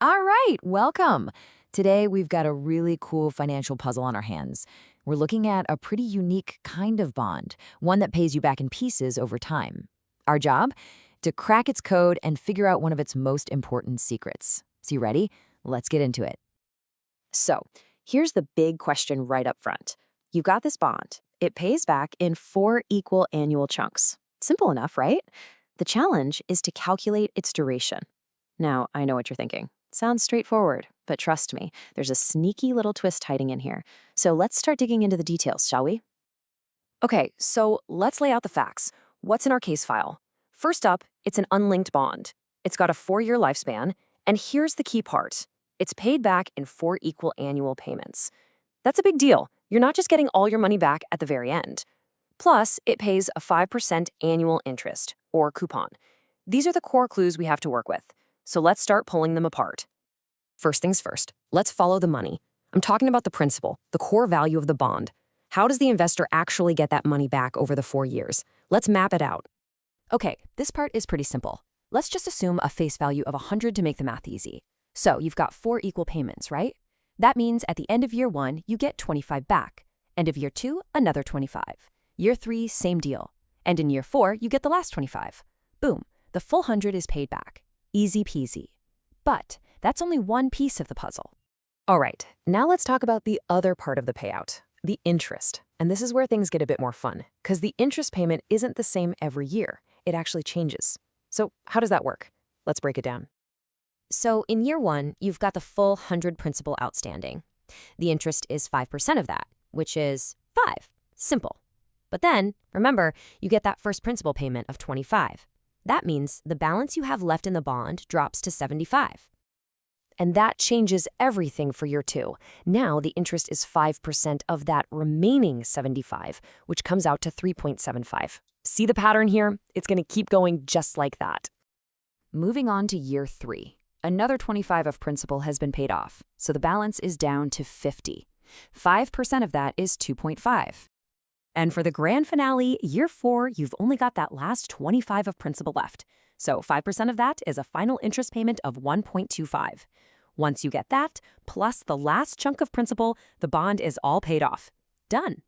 All right, welcome. Today, we've got a really cool financial puzzle on our hands. We're looking at a pretty unique kind of bond, one that pays you back in pieces over time. Our job? To crack its code and figure out one of its most important secrets. So you ready? Let's get into it. So, here's the big question right up front. You've got this bond. It pays back in 4 equal annual chunks. Simple enough, right? The challenge is to calculate its duration. Now, I know what you're thinking. Sounds straightforward, but trust me, there's a sneaky little twist hiding in here. So let's start digging into the details, shall we? Okay, so let's lay out the facts. What's in our case file? First up, it's an unlinked bond. It's got a 4-year lifespan, and here's the key part. It's paid back in 4 equal annual payments. That's a big deal. You're not just getting all your money back at the very end. Plus, it pays a 5% annual interest, or coupon. These are the core clues we have to work with. So let's start pulling them apart. First things first, let's follow the money. I'm talking about the principal, the core value of the bond. How does the investor actually get that money back over the 4 years? Let's map it out. Okay, this part is pretty simple. Let's just assume a face value of 100 to make the math easy. So you've got 4 equal payments, right? That means at the end of year 1, you get 25 back. End of year 2, another 25. Year 3, same deal. And in year 4, you get the last 25. Boom, the full 100 is paid back. Easy peasy. But that's only one piece of the puzzle. All right, now let's talk about the other part of the payout, the interest. And this is where things get a bit more fun, because the interest payment isn't the same every year. It actually changes. So how does that work? Let's break it down. So in year 1, you've got the full 100 principal outstanding. The interest is 5% of that, which is 5. Simple. But then, remember, you get that first principal payment of 25. That means the balance you have left in the bond drops to 75. And that changes everything for year 2. Now the interest is 5% of that remaining 75, which comes out to 3.75. See the pattern here? It's going to keep going just like that. Moving on to year 3. Another 25 of principal has been paid off, so the balance is down to 50. 5% of that is 2.5. And for the grand finale, year 4, you've only got that last 25 of principal left. So 5% of that is a final interest payment of 1.25. Once you get that, plus the last chunk of principal, the bond is all paid off. Done.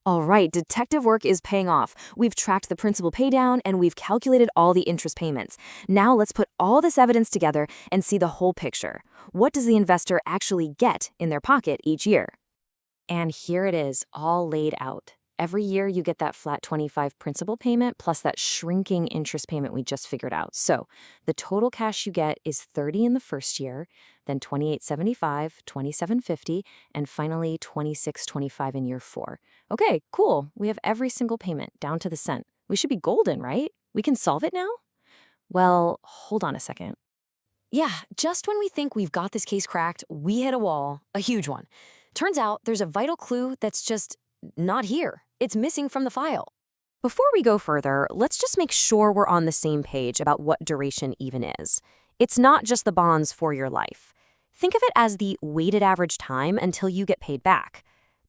All right, detective work is paying off. We've tracked the principal paydown and we've calculated all the interest payments. Now let's put all this evidence together and see the whole picture. What does the investor actually get in their pocket each year? And here it is, all laid out. Every year you get that flat 25 principal payment plus that shrinking interest payment we just figured out. So the total cash you get is 30 in the first year, then 28.75, 27.50, and finally 26.25 in year 4. Okay, cool. We have every single payment down to the cent. We should be golden, right? We can solve it now? Well, hold on a second. Yeah, just when we think we've got this case cracked, we hit a wall, a huge one. Turns out there's a vital clue that's just not here. It's missing from the file. Before we go further, let's just make sure we're on the same page about what duration even is. It's not just the bonds for your life. Think of it as the weighted average time until you get paid back.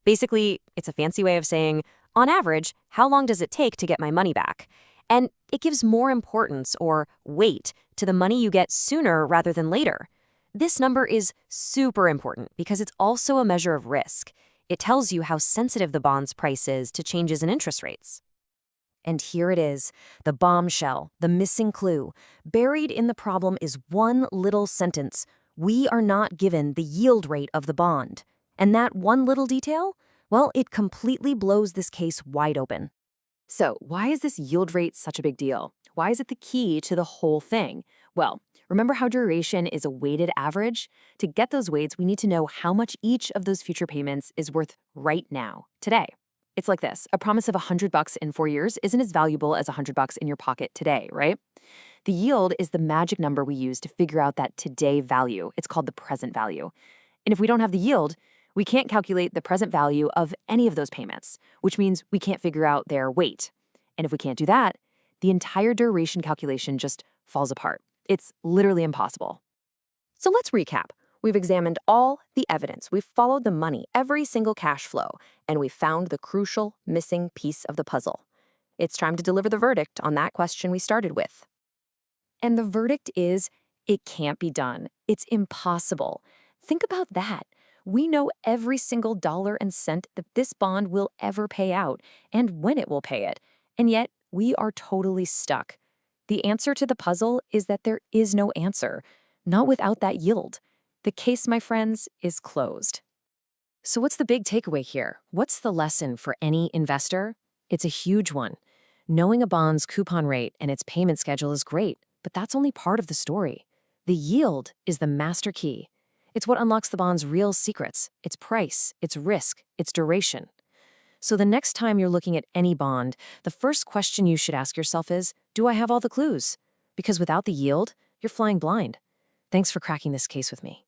Basically, it's a fancy way of saying, on average, how long does it take to get my money back? And it gives more importance or weight to the money you get sooner rather than later. This number is super important because it's also a measure of risk. It tells you how sensitive the bond's price is to changes in interest rates. And here it is, the bombshell, the missing clue. Buried in the problem is one little sentence. We are not given the yield rate of the bond. And that one little detail? Well, it completely blows this case wide open. So why is this yield rate such a big deal? Why is it the key to the whole thing? Well, remember how duration is a weighted average? To get those weights, we need to know how much each of those future payments is worth right now, today. It's like this. A promise of $100 in 4 years isn't as valuable as $100 in your pocket today, right? The yield is the magic number we use to figure out that today value. It's called the present value. And if we don't have the yield, we can't calculate the present value of any of those payments, which means we can't figure out their weight. And if we can't do that, the entire duration calculation just falls apart. It's literally impossible. So let's recap. We've examined all the evidence. We've followed the money, every single cash flow, and we've found the crucial missing piece of the puzzle. It's time to deliver the verdict on that question we started with. And the verdict is It can't be done. It's impossible. Think about that. We know every single dollar and cent that this bond will ever pay out and when it will pay it. And yet, we are totally stuck. The answer to the puzzle is that there is no answer, not without that yield. The case, my friends, is closed. So, what's the big takeaway here? What's the lesson for any investor? It's a huge one. Knowing a bond's coupon rate and its payment schedule is great, but that's only part of the story. The yield is the master key. It's what unlocks the bond's real secrets, its price, its risk, its duration. So the next time you're looking at any bond, the first question you should ask yourself is, do I have all the clues? Because without the yield, you're flying blind. Thanks for cracking this case with me.